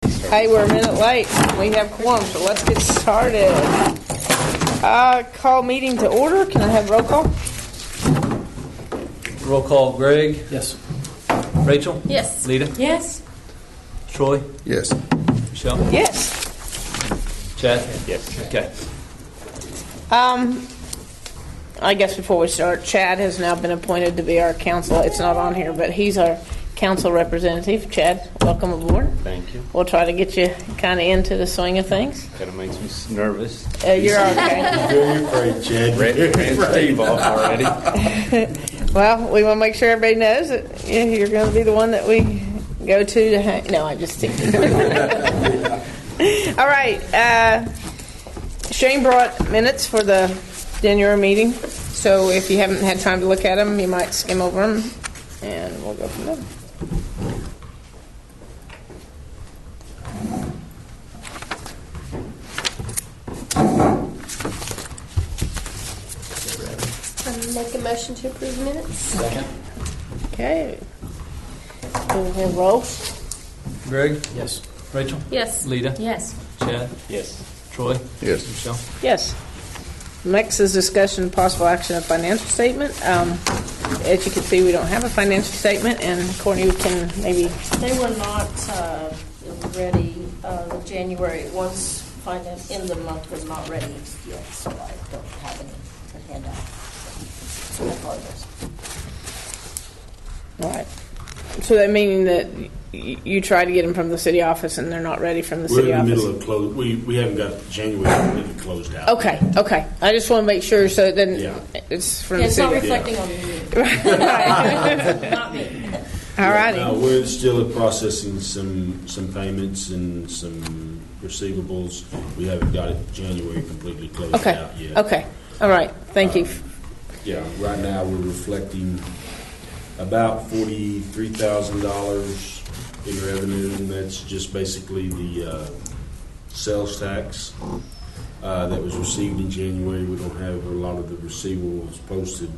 Hey, we're a minute late. We have quorum, so let's get started. Call meeting to order. Can I have roll call? Roll call, Greg? Yes. Rachel? Yes. Lita? Yes. Troy? Yes. Michelle? Yes. Chad? Yes. Okay. I guess before we start, Chad has now been appointed to be our council. It's not on here, but he's our council representative. Chad, welcome aboard. Thank you. We'll try to get you kind of into the swing of things. Kind of makes me nervous. You're okay. Very afraid, Chad. Ran Steve off already. Well, we want to make sure everybody knows that you're going to be the one that we go to hang. No, I'm just teasing. All right. Shane brought minutes for the January meeting, so if you haven't had time to look at them, you might skim over them, and we'll go from there. Make a motion to approve minutes. Second. Okay. Do we have roll? Greg? Yes. Rachel? Yes. Lita? Yes. Chad? Yes. Troy? Yes. Michelle? Yes. Next is discussion and possible action of financial statement. As you can see, we don't have a financial statement, and Courtney can maybe. They were not ready. The January ones finance in the month was not ready yet, so I don't have any to hand out. So I apologize. All right. So that meaning that you try to get them from the city office, and they're not ready from the city We're in the office. middle of close. We haven't got January completely closed out. Okay. I just want to make sure so then Yeah. it's from It's the not city. reflecting on me. Right. Not me. All righty. We're still processing some payments and some receivables. We haven't got it January completely closed out yet. Okay. All right. Thank you. Yeah, right now we're reflecting about $43,000 in revenue, and that's just basically the sales tax that was received in January. We don't have a lot of the receivables posted.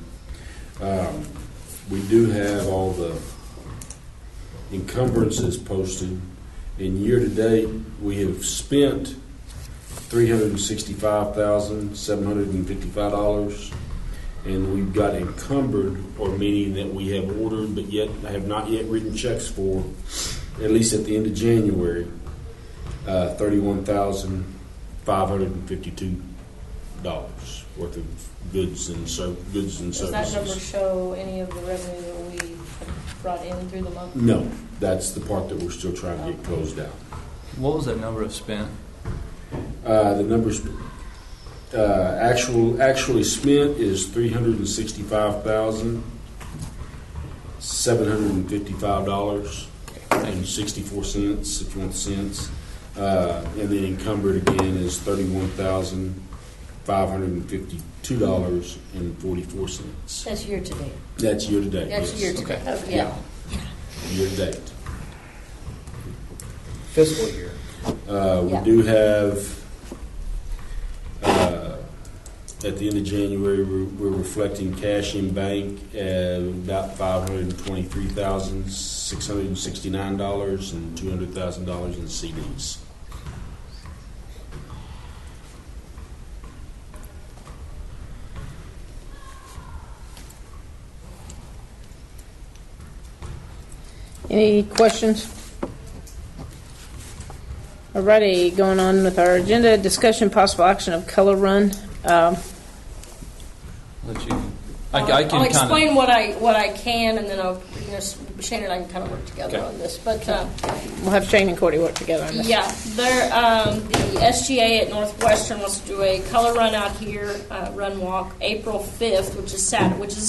We do have all the encumbrances posted. In year to date, we have spent $365,755. And we've got encumbered, or meaning that we have ordered but yet have not yet written checks for, at least at the end of January, $31,552 worth of goods and services. Does that number show any of the revenue that we brought in through the month? No, that's the part that we're still trying to get closed out. What was that number of spent? The numbers actually spent is $365,755.64 if you want the cents, and then encumbered again is $31,552.44. That's year to date. That's year to date. That's yes. year to date. Oh, yeah. Year to date. Fiscal year. We do have. At the end of January, we're reflecting cash in bank at about $523,669 and $200,000 in CDs. Any questions? Alrighty, going on with our agenda, discussion possible action of color run. Let you. I can I'll kind explain what I can, and then Shane and I can kind of work together on this. But We'll have Shane and Courtney work together on this. yeah, the SGA at Northwestern wants to do a color run out here, run walk, April 5th, which is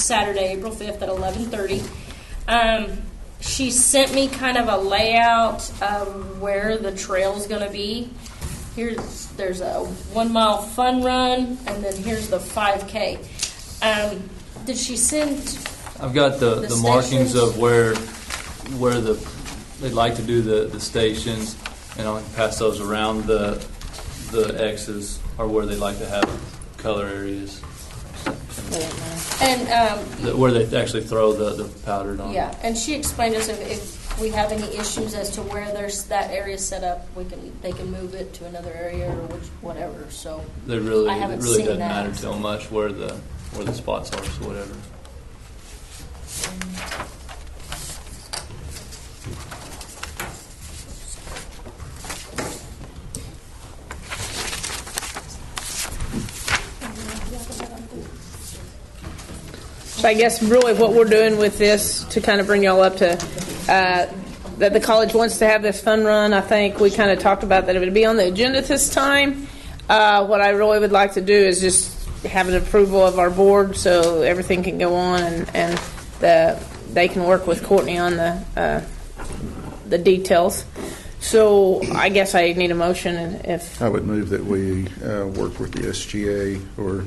Saturday, April 5th at 11:30. She sent me kind of a layout of where the trail's going to be. There's a 1 mile fun run, and then here's the 5K. Did she send? I've got the markings stations? of where they'd like to do the stations, and I'll pass those around. The X's are where they like to have color areas. And Where they actually throw the powdered on. yeah, and she explained to us if we have any issues as to where there's that area set up, they can move it to another area or whatever. So It really I haven't really seen doesn't that. matter to them much where the spots are, so whatever. So I guess really what we're doing with this to kind of bring y'all up to that the college wants to have this fun run. I think we kind of talked about that it would be on the agenda this time. What I really would like to do is just have an approval of our board so everything can go on and they can work with Courtney on the details. So I guess I need a motion if I would move that we work with the SGA or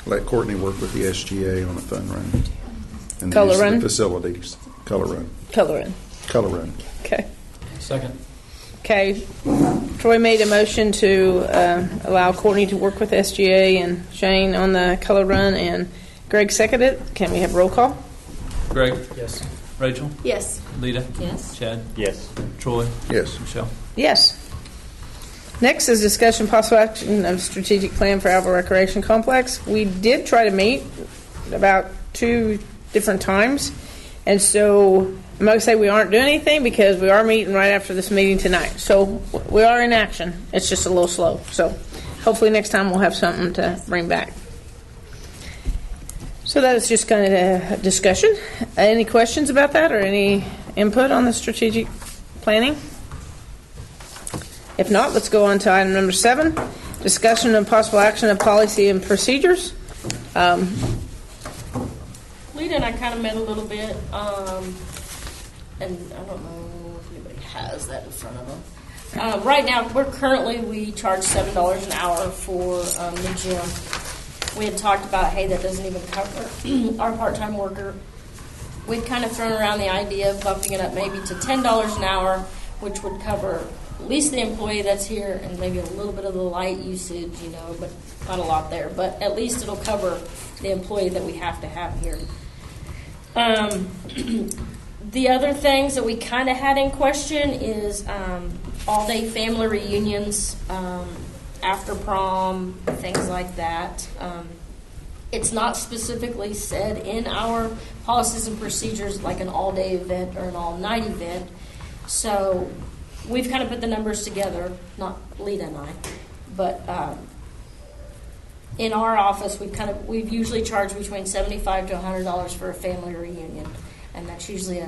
let Courtney work with the SGA on a fun run. And the Color use of run? the facilities. Color run. color in. Color run. Okay. Second. Okay. Troy made a motion to allow Courtney to work with SGA and Shane on the color run, and Greg seconded it. Can we have roll call? Greg? Yes. Rachel? Yes. Lita? Yes. Chad? Yes. Troy? Yes. Michelle? Yes. Next is discussion possible action of strategic plan for Alva Recreation Complex. We did try to meet about 2 different times, and so I'm going to say we aren't doing anything because we are meeting right after this meeting tonight. So we are in action. It's just a little slow. So hopefully next time we'll have something to bring back. So that is just kind of a discussion. Any questions about that or any input on the strategic planning? If not, let's go on to item number 7, discussion and possible action of policy and procedures. Lita and I kind of met a little bit, and I don't know if anybody has that in front of them. Right now, we charge $7 an hour for the gym. We had talked about, hey, that doesn't even cover our part-time worker. We'd kind of thrown around the idea of bumping it up maybe to $10 an hour, which would cover at least the employee that's here and maybe a little bit of the light usage, but not a lot there. But at least it'll cover the employee that we have to have here. The other things that we kind of had in question is all-day family reunions, after prom, things like that. It's not specifically said in our policies and procedures like an all-day event or an all-night event. So we've kind of put the numbers together, not Lita and I, but in our office we've usually charged between $75 to $100 for a family reunion, and that's usually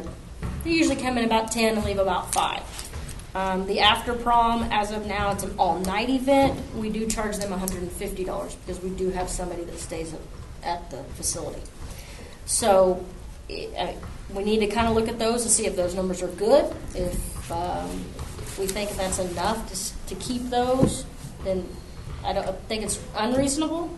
they usually come in about 10 and leave about 5. The after prom, as of now, it's an all-night event. We do charge them $150 because we do have somebody that stays at the facility. So we need to kind of look at those and see if those numbers are good. If we think that's enough to keep those, then I don't think it's unreasonable.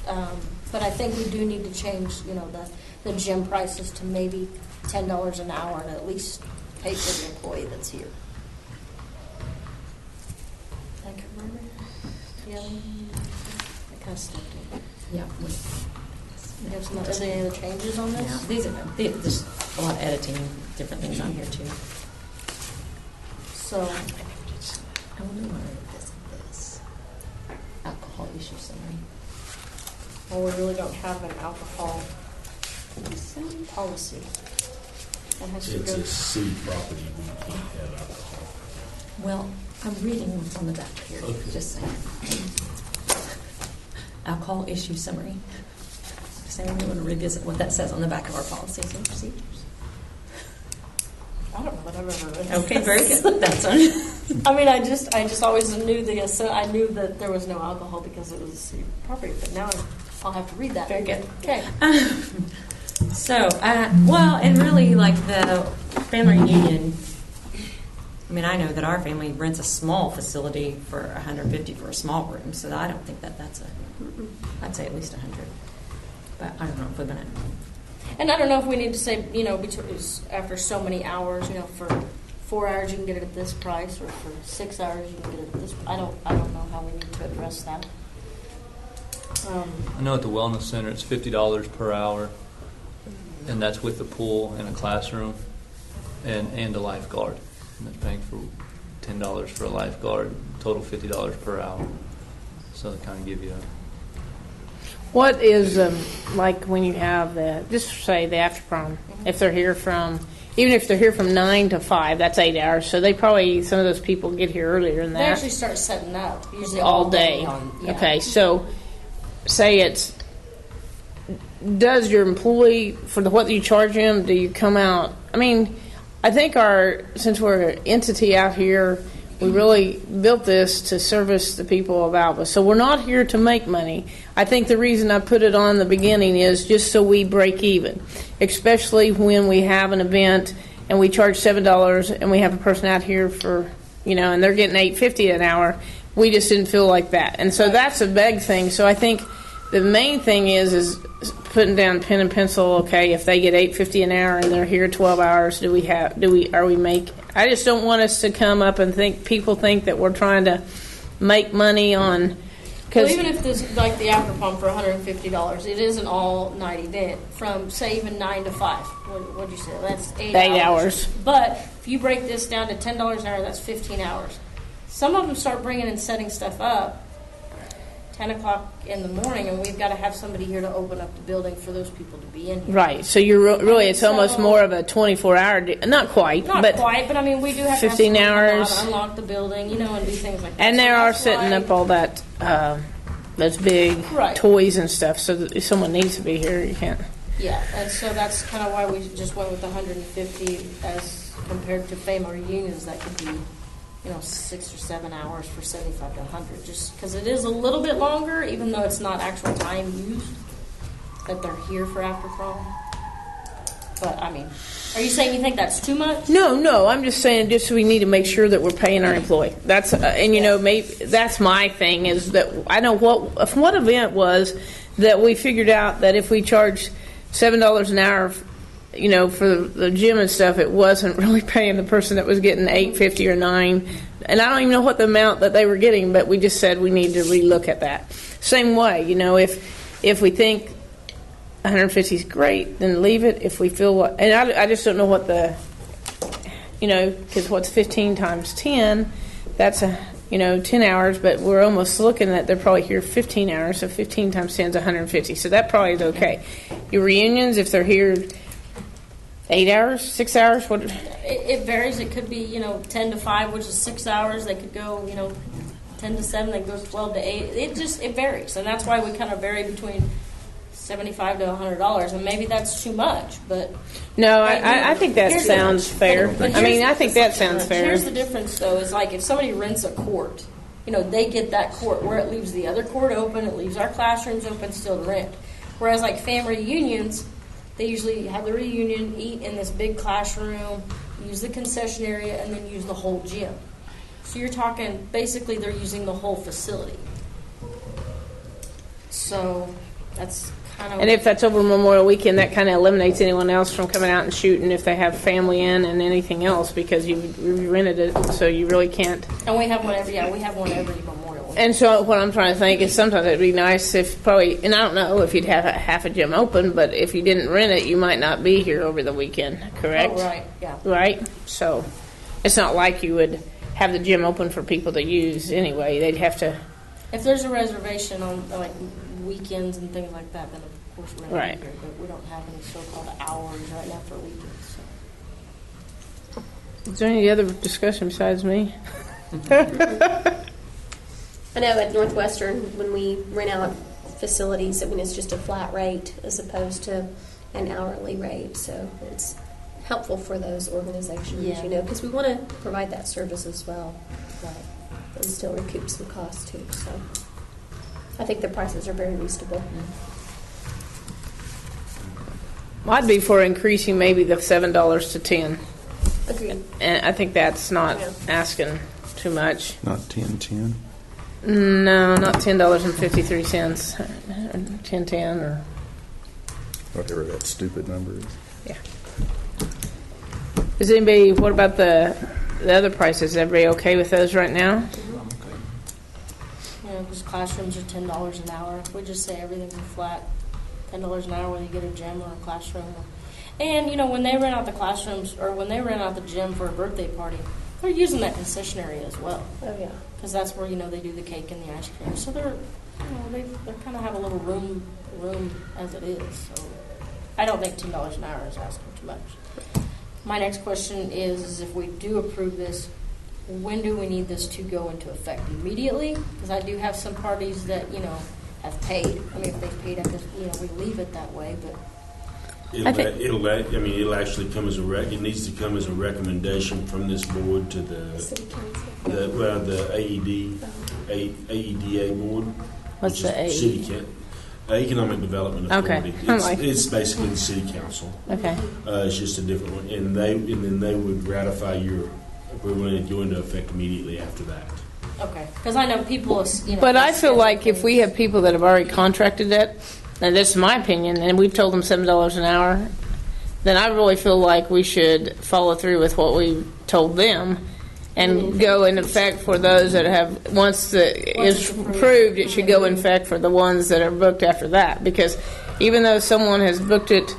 But I think we do need to change, the gym prices to maybe $10 an hour and at least pay for the employee that's here. I can remember. Yeah, I kind of stepped in. Yeah. You have some, are there any other changes on this? No, there's a lot of editing, different things on here too. So, I wonder why this alcohol issue summary. well, we really don't have an alcohol policy. That has to It's go. a city property, we can't have alcohol. Well, I'm reading what's on the back here. Okay. Just saying. Alcohol issue summary. Does anyone want to revisit what that says on the back of our policies and procedures? I don't know that I've ever read. Okay, very good. That's on. I mean, I just always knew I knew that there was no alcohol because it was a city property, but now I'll have to read that. Very good. Okay. So, well, and really, like the family reunion. I mean, I know that our family rents a small facility for $150 for a small room, so I don't think that's I'd say at least $100. But I don't know if we're gonna. And I don't know if we need to say, after so many hours, for 4 hours you can get it at this price, or for 6 hours you can get it at this. I don't know how we need to address that. I know at the Wellness Center it's $50 per hour, and that's with the pool and a classroom. and a lifeguard. And they're paying for $10 for a lifeguard, total $50 per hour. So they kind of give you a... What is, like when you have just say the after prom, if they're here even if they're here from 9 to 5, that's 8 hours. So they probably, some of those people get here earlier than that. They actually start setting up, usually all day. Yeah. Okay, so say does your employee, for what you charge them, do you come out? I mean, I think since we're an entity out here, we really built this to service the people of Alva. So we're not here to make money. I think the reason I put it on the beginning is just so we break even, especially when we have an event and we charge $7 and we have a person out here for, and they're getting $8.50 an hour. We just didn't feel like that. And so that's a big thing. So I think the main thing is putting down pen and pencil. Okay, if they get $8.50 an hour and they're here 12 hours, I just don't want us to come up and people think that we're trying to make money on. Well, even if this, like the after prom for $150, it is an all-night event from, say, even 9 to 5. What'd you say? That's 8 hours. But if you break this down to $10 an hour, that's 15 hours. Some of them start bringing and setting stuff up 10 o'clock in the morning, and we've got to have somebody here to open up the building for those people to be in here. Right. So you're really, it's almost more of a 24-hour, not quite, but I mean, we do have 15 to have hours. To unlock the building, and do things like that. And they are setting up all that, those big toys and stuff. So that if someone needs to be here, you can't. Yeah, and so that's kind of why we just went with 150 as compared to family reunions that could be 6 or 7 hours for 75 to 100, just because it is a little bit longer, even though it's not actual time used that they're here for after prom. But I mean, are you saying you think that's too much? No. I'm just saying, we need to make sure that we're paying our employee. That's maybe that's my thing is that I know what event was that we figured out that if we charged $7 an hour. For the gym and stuff, it wasn't really paying the person that was getting $8.50 or $9, and I don't even know what the amount that they were getting. But we just said we need to relook at that. Same way, if we think 150 is great, then leave it. If we feel and I just don't know what because what's 15 times 10, that's 10 hours. But we're almost looking at they're probably here 15 hours, so 15 times 10 is 150. So that probably is okay. Your reunions, if they're here 8 hours, 6 hours? What? It varies. It could be, 10 to 5, which is 6 hours. They could go, 10 to 7. They go 12 to 8. It varies, and that's why we kind of vary between $75 to $100. And maybe that's too much, but no, I think that sounds fair. I think that sounds fair. Here's the difference, though, is like if somebody rents a court, they get that court where it leaves the other court open, it leaves our classrooms open still to rent. Whereas like family reunions, they usually have the reunion, eat in this big classroom, use the concession area, and then use the whole gym. So you're talking, basically they're using the whole facility. So that's kind of... And if that's over Memorial Weekend, that kind of eliminates anyone else from coming out and shooting if they have family in and anything else because you rented it, so you really can't. And we have one every Memorial Weekend. And so what I'm trying to think is sometimes it'd be nice if and I don't know if you'd have half a gym open, but if you didn't rent it, you might not be here over the weekend, correct? Oh, right, yeah. Right? So it's not like you would have the gym open for people to use anyway. They'd have to... If there's a reservation on like weekends and things like that, then of course we're right. Here, but we don't have any so-called hours right now for weekends. So. Is there any other discussion besides me? I know at Northwestern, when we rent out facilities, it's just a flat rate as opposed to an hourly rate. So it's helpful for those organizations, because we want to provide that service as well, and still recoup some costs too. So I think the prices are very reasonable. I'd be for increasing maybe the $7 to $10. Agreed. And I think that's not asking too much. Not 10.10. No, not $10.53. 10.10 or Whatever that stupid number is. yeah. Does anybody? What about the other prices? Is everybody okay with those right now? Because classrooms are $10 an hour. If we just say everything's flat, $10 an hour, whether you get a gym or a classroom. And, you know, when they rent out the classrooms or when they rent out the gym for a birthday party, they're using that concession area as well. Oh, yeah. Because that's where, you know, they do the cake and the ice cream. So they're, you know, they kind of have a little room as it is. So I don't think $10 an hour is asking too much. My next question is if we do approve this, when do we need this to go into effect? Immediately? Because I do have some parties that, you know, have paid. I mean, if they've paid, you know, we leave it that way, but... It'll actually come as it needs to come as a recommendation from this board to the City council. the AEDA board. What's which the is AE? City Economic Development Okay. Authority. I'm like- It's basically the city council. Okay. It's just a different one, and then they would ratify your approval and go into effect immediately after that. Okay. Because I know people, you know... But I feel like if we have people that have already contracted it, and this is my opinion, and we've told them $7 an hour, then I really feel like we should follow through with what we told them and go in effect for those that have, once it's approved, it should go in effect for the ones that are booked after that. Because even though someone has booked it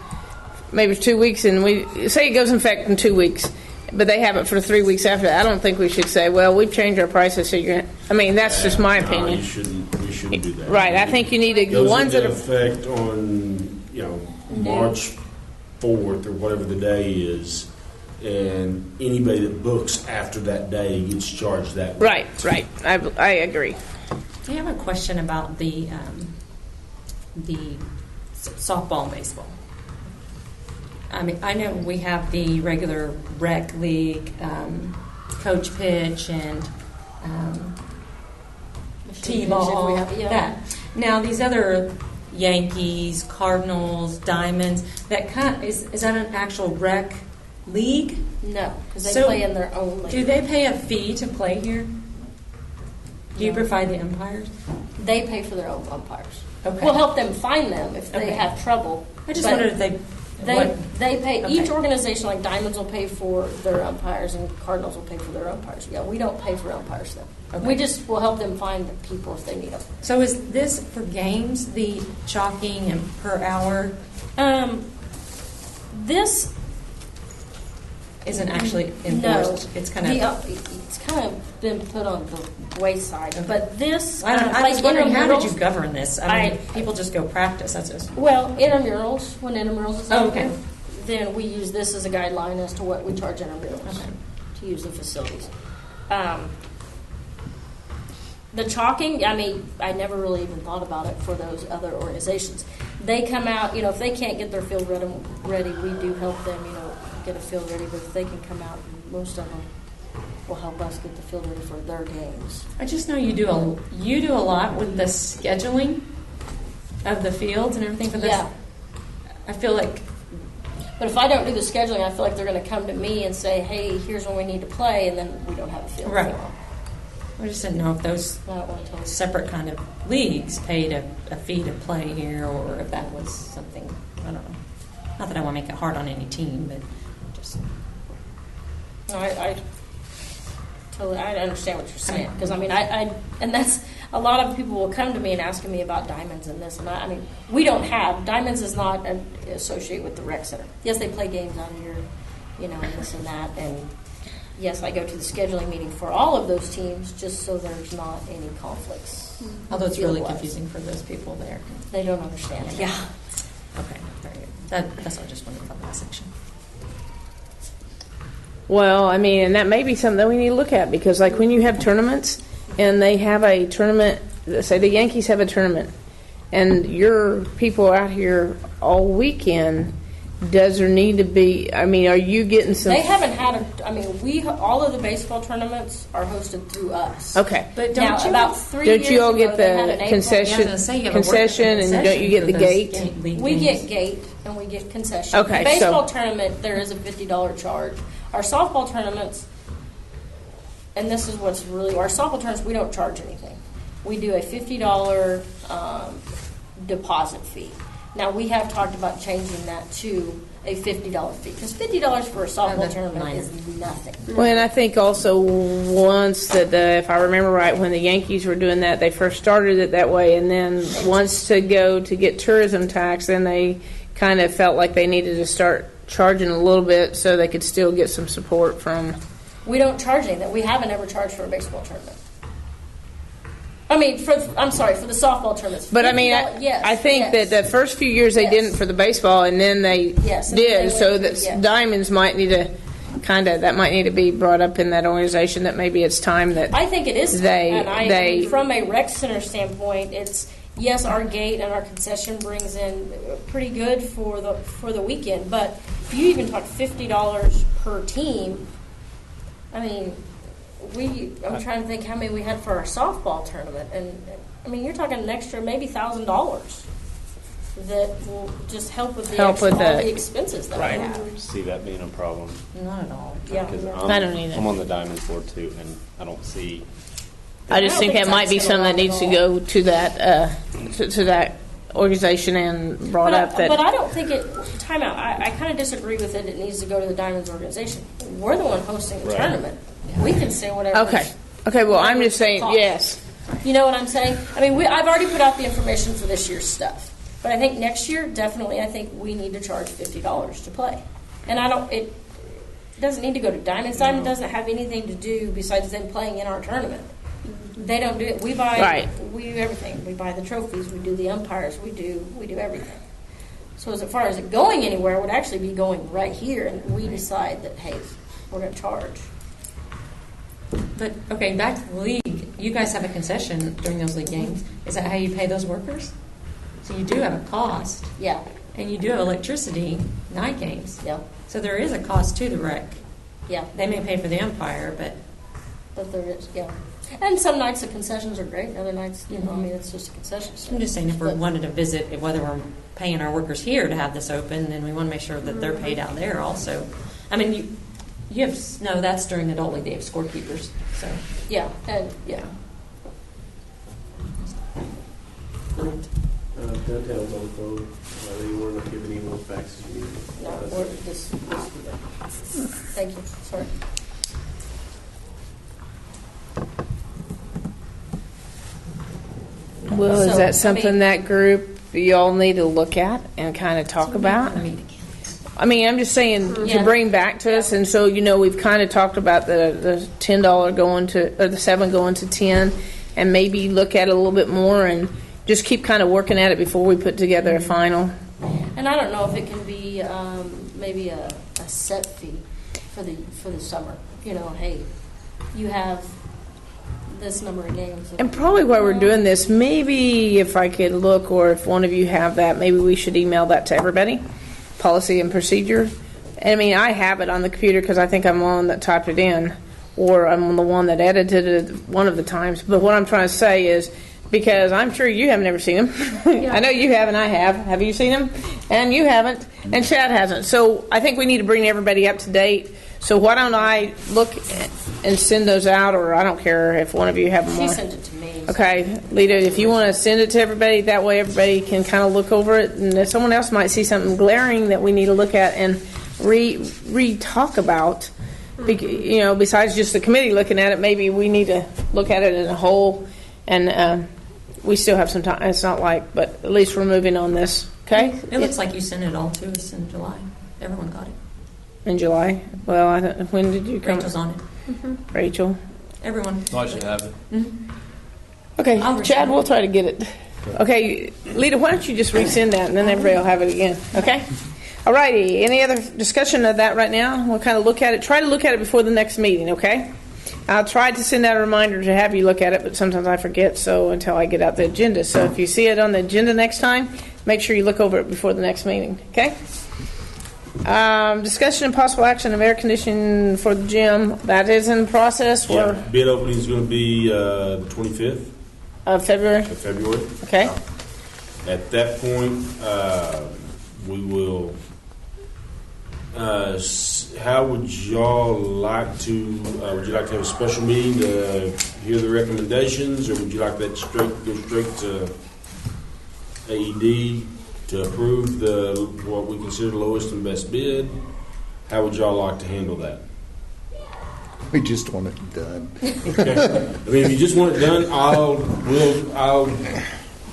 maybe 2 weeks, and we say it goes in effect in 2 weeks, but they have it for 3 weeks after that, I don't think we should say, well, we've changed our prices, so you're gonna, I mean, that's just my No, opinion. you shouldn't do that. Right, I think you need to, the Goes ones into that are, effect on, March 4th or whatever the day is, and anybody that books after that day gets charged that day. right, I agree. I have a question about the softball and baseball. I mean, I know we have the regular rec league, coach pitch, and t-ball. That. Now these other Yankees, Cardinals, Diamonds. Is that an actual rec league? No, because they So, play in their own league. Do they pay a fee to play here? Do you provide the umpires? They pay for their own umpires. Okay. We'll help them find them if they Okay. have trouble. I just But wondered if they pay, Okay. each organization, like Diamonds will pay for their umpires and Cardinals will pay for their umpires. Yeah, we don't pay for umpires though. Okay. We just will help them find the people if they need them. So is this for games, the chalking and per hour This isn't actually no, enforced? It's kind of... it's kind of been put on the wayside. But this, I was like wondering, how did you intramurals- govern this? I mean, people just go practice. That's just... Well, intramurals, when intramurals is Oh, open, okay. then we use this as a guideline as to what we charge intramurals Okay. to use the facilities. The chalking, I mean, I never really even thought about it for those other organizations. They come out, if they can't get their field ready, we do help them, get a field ready. But if they can come out, most of them will help us get the field ready for their games. I just know you do a lot with the scheduling of the fields and everything for this. Yeah. I feel like... But if I don't do the scheduling, I feel like they're going to come to me and say, hey, here's when we need to play, and then we don't have a field Right. for them. I just didn't know if those I don't want to tell you. separate kind of leagues paid a fee to play here, or if that was something, I don't know. Not that I want to make it hard on any team, but just... No, I totally, I understand what you're saying, because I mean, and that's, a lot of people will come to me and asking me about Diamonds and this, and I mean, we don't have, Diamonds is not associated with the rec center. Yes, they play games out here, and this and that, and yes, I go to the scheduling meeting for all of those teams, just so there's not any conflicts. Although it's really field-wise. confusing for those people there. They don't understand, yeah. Okay, very good. That's what I just wanted about that section. Well, I mean, and that may be something that we need to look at, because like when you have tournaments and they have a tournament, say the Yankees have a tournament, and your people out here all weekend, does there need to be, I mean, are you getting some... They haven't had all of the baseball tournaments are hosted through us. Okay. But Now, don't you... about 3 Don't years you all ago, get they had the an April- concession, Yeah, I was gonna say, you have a working concession, and don't you get the concession for gate? those league We games. get gate and we get concession. Okay, The baseball so- tournament, there is a $50 charge. Our softball tournaments, and this is what's really, our softball tournaments, we don't charge anything. We do a $50 deposit fee. Now, we have talked about changing that to a $50 fee, because $50 for a softball that's tournament minor. is nothing. Well, and I think also once that if I remember right, when the Yankees were doing that, they first started it that way, and then once to go to get tourism tax, then they kind of felt like they needed to start charging a little bit so they could still get some support from. We don't charge anything. We haven't ever charged for a baseball tournament. I mean, I'm sorry, for the softball tournaments. But I mean, Yes, I think yes. that the first few years they Yes. didn't for the baseball, and then they Yes, and then did. they So went- that yes. Diamonds might need to that might need to be brought up in that organization. That maybe it's time that I think it is. They- and I they- mean, from a rec center standpoint, it's yes, our gate and our concession brings in pretty good for the weekend. But if you even talk $50 per team, I mean, I'm trying to think how many we had for our softball tournament, and I mean, you're talking an extra maybe $1,000 that will just help with Help with all the- the expenses that we have. See that being a problem. Not at all. Yeah. Because I don't either. I'm on the Diamonds board too, and I don't see. I just I don't think think that might be that's gonna something that needs to go to that to that organization and brought up that. But I don't think it. Time out. I kind of disagree with it. It needs to go to the Diamonds organization. We're the one hosting the Right. tournament. We can say whatever. Okay. Well, I'm just saying Cost. yes. You know what I'm saying? I mean, I've already put out the information for this year's stuff, but I think next year, definitely, I think we need to charge $50 to play. And I don't. It doesn't need to go to Diamonds. Diamond doesn't have anything to do besides them playing in our tournament. They don't do it. We buy. Right. We do everything. We buy the trophies. We do the umpires. We do everything. So as far as it going anywhere, it would actually be going right here, and we decide that hey, we're going to charge. But, okay, back to the league. You guys have a concession during those league games. Is that how you pay those workers? So you do have a cost. Yeah. And you do have electricity, night games. Yeah. So there is a cost to the rec. Yeah. They may pay for the umpire, but But there is, yeah. And some nights the concessions are great. Other nights, I mean, it's just a concession stand. I'm just saying if we But- wanted to visit, whether we're paying our workers here to have this open, then we want to make sure that they're paid out there also. I mean, you have, no, that's during adult league, they have scorekeepers, so. Yeah, and yeah. Downtown's on the phone. They weren't giving any more faxes you need. No, or this. Thank you. Sorry. Well, is So, that I something mean- that group y'all need to look at and kind of talk about? I mean, I'm just saying to Yeah. bring back to us, and so we've kind of talked about the $10 going to, or the 7 going to 10, and maybe look at it a little bit more and just keep kind of working at it before we put together a final. And I don't know if it can be maybe a set fee for the summer. You know, hey, you have this number of games. And probably while we're doing this, maybe if I could look, or if one of you have that, maybe we should email that to everybody, policy and procedure. I mean, I have it on the computer because I think I'm the one that typed it in, or I'm the one that edited it one of the times. But what I'm trying to say is, because I'm sure you haven't ever seen them. I know you have, and I have. Have you seen them? And you haven't, and Chad hasn't. So I think we need to bring everybody up to date. So why don't I look and send those out, or I don't care if one of you have them She on. sent it to me. so- Okay, Lita, if you want to send it to everybody, that way everybody can kind of look over it, and if someone else might see something glaring that we need to look at and re-talk about, besides just the committee looking at it, maybe we need to look at it as a whole, and we still have some time. It's not like, but at least we're moving on this, okay? It looks like you sent it all to us in July. Everyone got it. In July. Well, I don't, when did you come? Rachel's on it. Rachel. Everyone. Oh, I should have it. Okay, I'll Chad, resend we'll try to get it. Okay, Lita, why don't you just resend that, and then everybody will have it again, okay? All righty, any other discussion of that right now? We'll kind of look at it, try to look at it before the next meeting, okay? I'll try to send out a reminder to have you look at it, but sometimes I forget, so until I get out the agenda. So if you see it on the agenda next time, make sure you look over it before the next meeting, okay? Discussion and possible action of air conditioning for the gym. That is in process. Yeah, We're bid opening is going to be the 25th February, of February. okay? At that point, we will. How would y'all like to? Would you like to have a special meeting to hear the recommendations, or would you like that go straight to AED to approve what we consider the lowest and best bid? How would y'all like to handle that? We just want it done. Okay. I mean, if you just want it done, I'll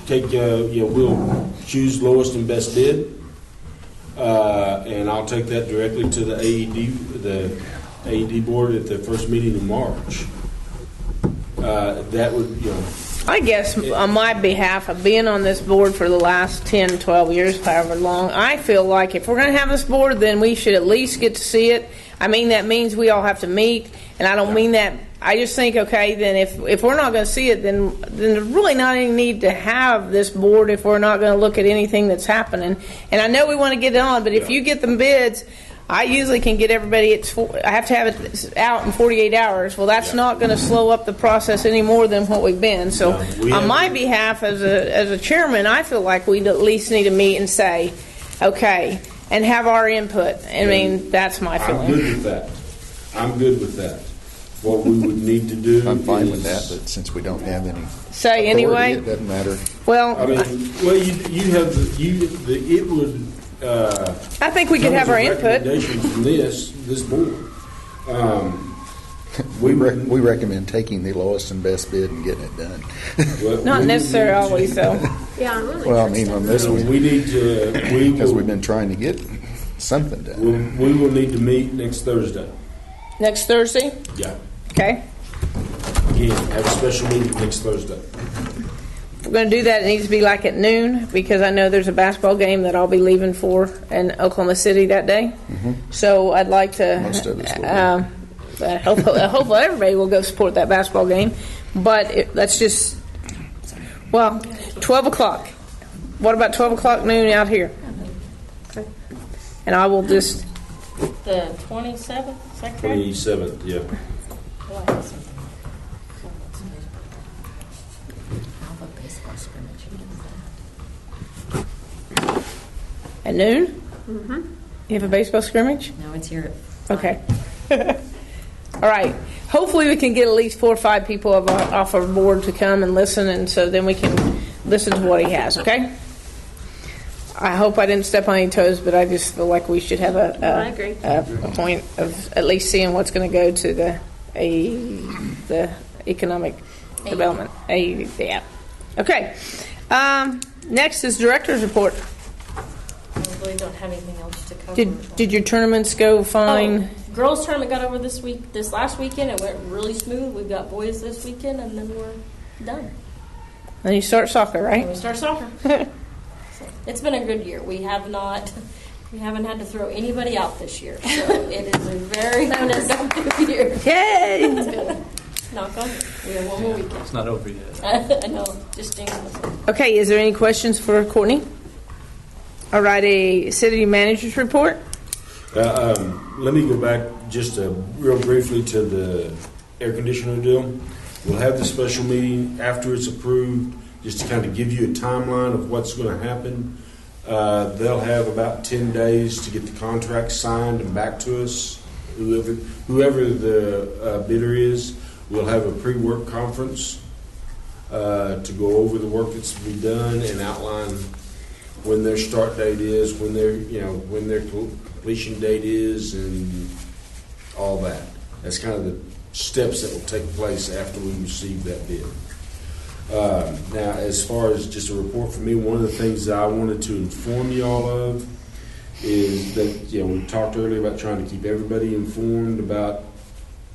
take. We'll choose lowest and best bid. And I'll take that directly to the AED board at the first meeting in March. That would, I guess on my behalf of being on this board for the last 10, 12 years, however long, I feel like if we're going to have this board, then we should at least get to see it. I mean, that means we all have to meet, and I don't mean that. I just think, okay, then if we're not going to see it, then there's really not any need to have this board if we're not going to look at anything that's happening. And I know we want to get it on, but if you get them bids, I usually can get everybody, I have to have it out in 48 hours. Well, that's not going to slow up the process any more than what we've been. So on my behalf as a chairman, I feel like we at least need to meet and say, okay, and have our input. I mean, that's my feeling. I'm good with that. What we would need to do I'm fine with that, but since we don't have any say authority, anyway, it doesn't matter. well, I mean, well, you have it would. I think we could have our input. Recommendation from this board. We recommend taking the lowest and best bid and getting it done. Not necessarily always, though. Yeah, I'm really. Well, I mean, on this one, we need to. because we've been trying to get something done. We will need to meet next Thursday. Next Thursday? Yeah. Okay. Again, have a special meeting next Thursday. If we're going to do that, it needs to be like at noon, because I know there's a basketball game that I'll be leaving for in Oklahoma City that day. So I'd like to. Most of us will Hopefully everybody will go support that basketball game. But let's just. Well, 12 o'clock. What about 12 o'clock noon out here? Okay. And I will just. The 27th, is that correct? 27th, yeah. At noon? Mm-hmm. You have a baseball scrimmage? No, it's here. Okay. All right. Hopefully we can get at least 4 or 5 people off our board to come and listen, and so then we can listen to what he has, okay? I hope I didn't step on any toes, but I just feel like we should have I agree. a point of at least seeing what's going to go to the economic development. Yeah. Okay. Next is director's report. I really don't have anything else to cover. Did your tournaments go fine? Oh, girls tournament got over this last weekend. It went really smooth. We've got boys this weekend, and then we're done. Then you start soccer, And right? we start soccer. So, it's been a good year. We haven't had to throw anybody out this year. So it is a very productive year. Yay! It's good. Knock on wood. We have one more weekend. It's not over yet. I know. Just jinx. Okay, is there any questions for Courtney? All right, a city manager's report. Let me go back just real briefly to the air conditioner deal. We'll have the special meeting after it's approved, just to kind of give you a timeline of what's going to happen. They'll have about 10 days to get the contract signed and back to us. Whoever the bidder is, we'll have a pre-work conference to go over the work that's to be done and outline when their start date is, when their completion date is, and all that. That's kind of the steps that will take place after we receive that bid. Now, as far as just a report from me, one of the things that I wanted to inform you all of is that, we talked earlier about trying to keep everybody informed about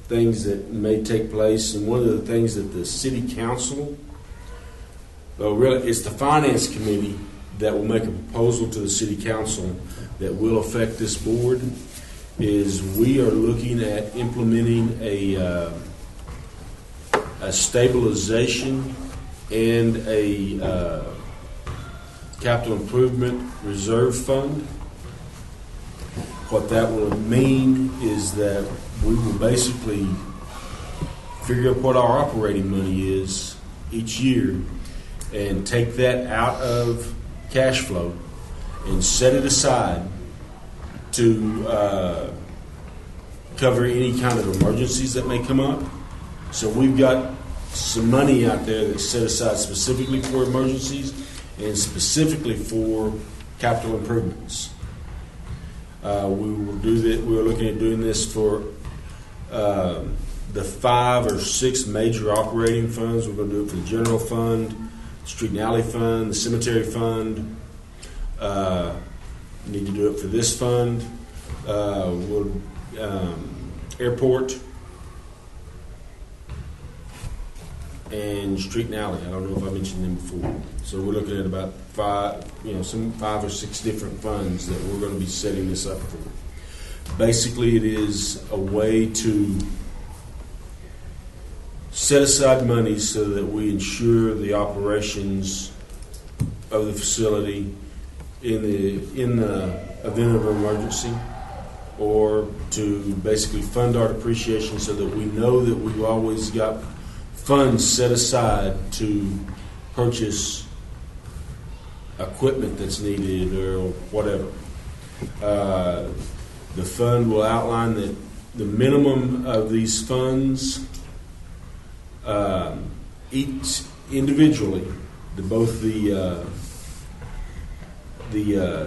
things that may take place. And one of the things that the city council, really it's the finance committee that will make a proposal to the city council that will affect this board, is we are looking at implementing a stabilization and a capital improvement reserve fund. What that will mean is that we will basically figure out what our operating money is each year and take that out of cash flow and set it aside to cover any kind of emergencies that may come up. So we've got some money out there that's set aside specifically for emergencies and specifically for capital improvements. We will do that. We're looking at doing this for the 5 or 6 major operating funds. We're going to do it for the general fund, street and alley fund, the cemetery fund, Need to do it for this fund. Airport and street and alley. I don't know if I mentioned them before. So we're looking at about 5 or 6 different funds that we're going to be setting this up for. Basically, it is a way to set aside money so that we ensure the operations of the facility in the event of an emergency, or to basically fund our depreciation so that we know that we've always got funds set aside to purchase equipment that's needed or whatever. The fund will outline that the minimum of these funds, each individually, both the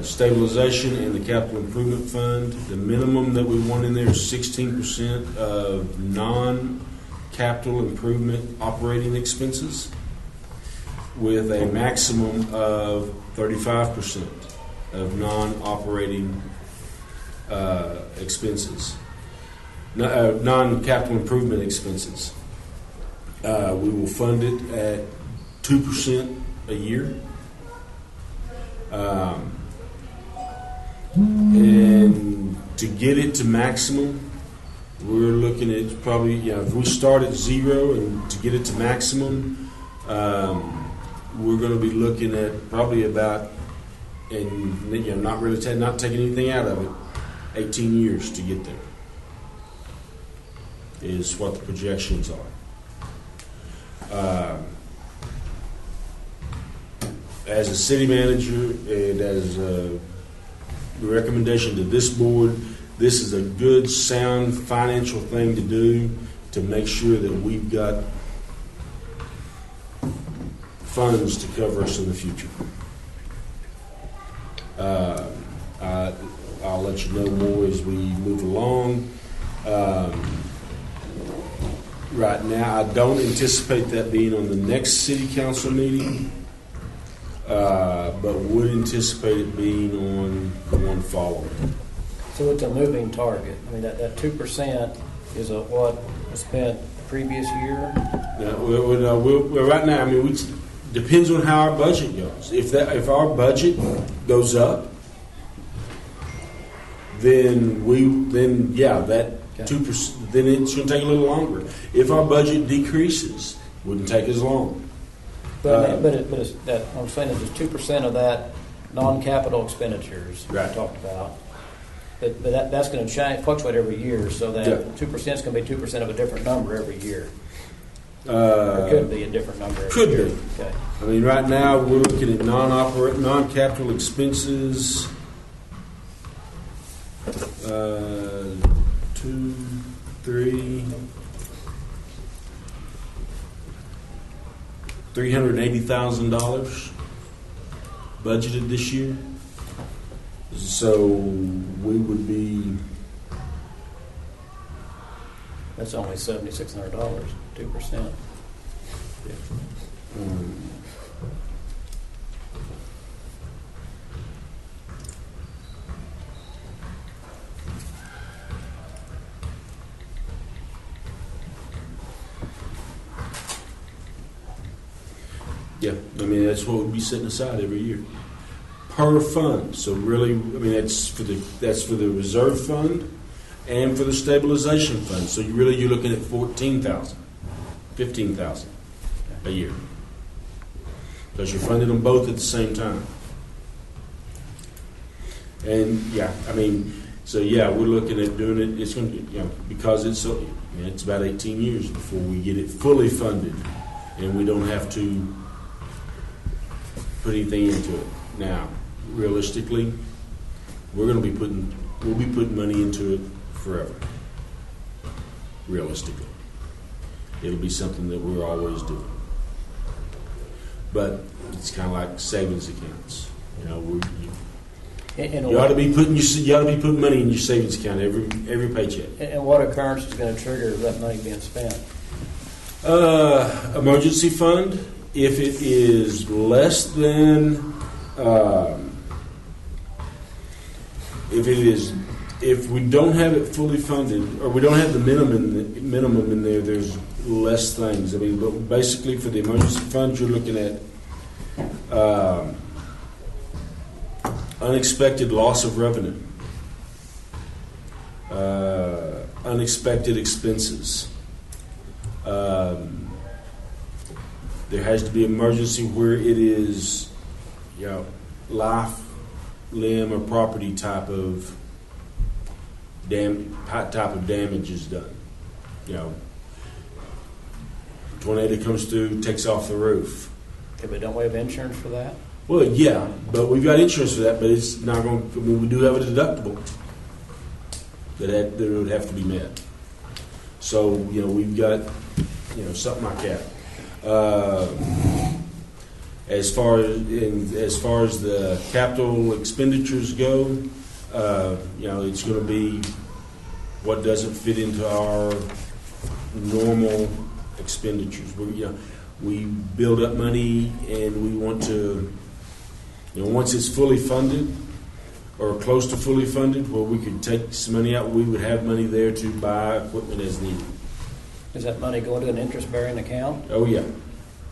stabilization and the capital improvement fund, the minimum that we want in there is 16% of non-capital improvement operating expenses, with a maximum of 35% of non-operating expenses, non-capital improvement expenses. We will fund it at 2% a year. And to get it to maximum, we're looking at probably, if we start at 0 and to get it to maximum, we're going to be looking at probably about, and not taking anything out of it, 18 years to get there is what the projections are. As a city manager and as a recommendation to this board, this is a good, sound financial thing to do to make sure that we've got funds to cover us in the future. I'll let you know more as we move along. Right now, I don't anticipate that being on the next city council meeting, but would anticipate it being on the one following. So it's a moving target. I mean, that 2% is what was spent previous year? Right now, I mean, depends on how our budget goes. If our budget goes up, then that 2%. Then it's going to take a little longer. If our budget decreases, it wouldn't take as long. But it's that I'm saying is 2% of that non-capital expenditures right. we talked about. But that's going to fluctuate every year, so that 2% is going to be 2% of a different number every year. Or could be a different number every year. Could be. Okay. I mean, right now we're looking at non-capital expenses. 2, 3, $380,000 budgeted this year. So we would be. That's only $7,600, 2%. Yeah, I mean that's what would be setting aside every year per fund. So really, I mean that's for the reserve fund and for the stabilization fund. So you're looking at $14,000, $15,000 a year because you're funding them both at the same time. And we're looking at doing it. It's going to because it's about 18 years before we get it fully funded, and we don't have to put anything into it. Now, realistically, we'll be putting money into it forever. Realistically, it'll be something that we're always doing. But it's kind of like savings accounts. You ought to be putting money in your savings account every paycheck. And what occurrence is going to trigger that money being spent? Emergency fund. If it is less than if we don't have it fully funded, or we don't have the minimum in there, there's less things. I mean, but basically for the emergency fund, you're looking at unexpected loss of revenue, unexpected expenses. There has to be emergency where it is, life, limb, or property type of damage is done. Tornado comes through, takes off the roof. Okay, but don't we have insurance for that? Well, yeah, but we've got insurance for that, but it's not going. I mean, we do have a deductible that would have to be met. So we've got something like that. As far as the capital expenditures go, it's going to be what doesn't fit into our normal expenditures. We build up money, and we want to, once it's fully funded or close to fully funded, where we could take some money out, we would have money there to buy equipment as needed. Does that money go into an interest-bearing account? Oh, yeah.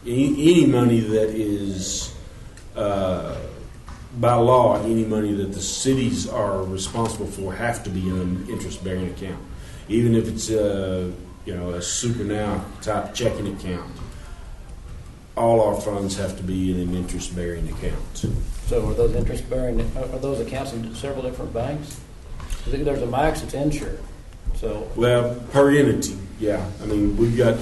Any money that is, by law, any money that the cities are responsible for have to be in an interest-bearing account. Even if it's a Super Now type checking account, all our funds have to be in an interest-bearing account. So are those interest-bearing, are those accounts in several different banks? I think there's a max that's insured. So well, per entity, yeah. I mean, we've got,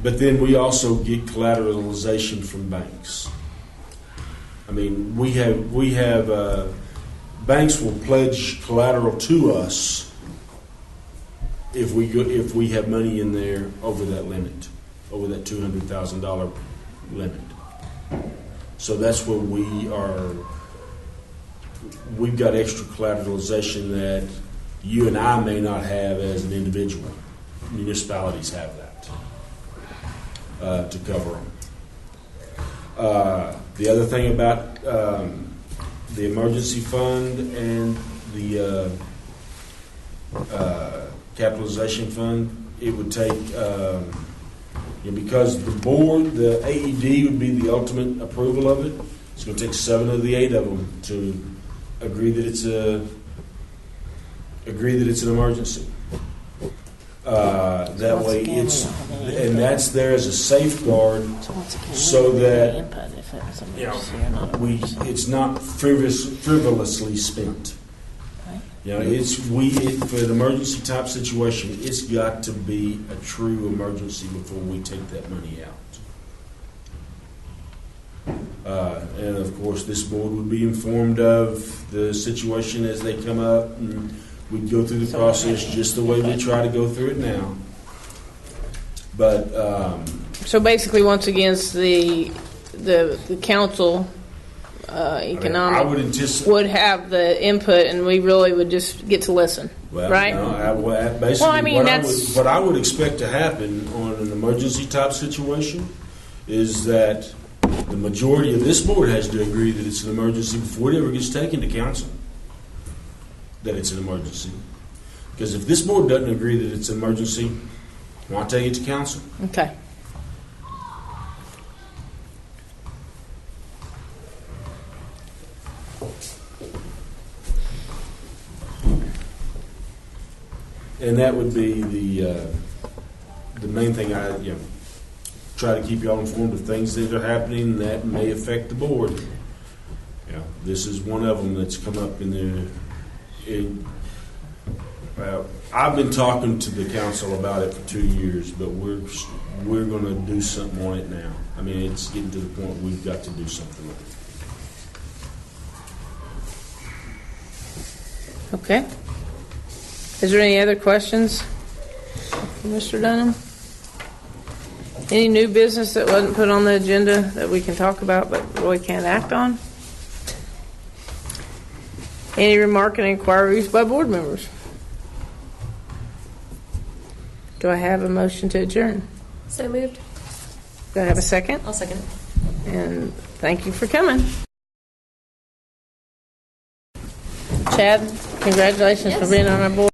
but then we also get collateralization from banks. I mean, we have banks will pledge collateral to us if we have money in there over that limit, over that $200,000 limit. So that's where we've got extra collateralization that you and I may not have as an individual. Municipalities have that to cover them. The other thing about the emergency fund and the capitalization fund, it would take, because the board, the AED would be the ultimate approval of it. It's going to take 7 of the 8 of them to agree that it's an emergency. That way and that's there as a safeguard so that it's not frivolously spent. For an emergency type situation, it's got to be a true emergency before we take that money out. And of course, this board would be informed of the situation as they come up, and we'd go through the process just the way we try to go through it now. But so basically, once again, it's the council economic would have the input, and we really would just get to listen, right? What I would expect to happen on an emergency type situation is that the majority of this board has to agree that it's an emergency before it ever gets taken to council. That it's an emergency. Because if this board doesn't agree that it's an emergency, why take it to council? Okay. And that would be the main thing. I try to keep y'all informed of things that are happening that may affect the board. This is one of them that's come up in the. I've been talking to the council about it for 2 years, but we're going to do something on it now. I mean, it's getting to the point we've got to do something with it. Okay. Is there any other questions, Mr. Dunham? Any new business that wasn't put on the agenda that we can talk about but really can't act on? Any remark and inquiries by board members? Do I have a motion to adjourn? So moved. Do I have a second? I'll second. And thank you for coming. Chad, congratulations for being on our board.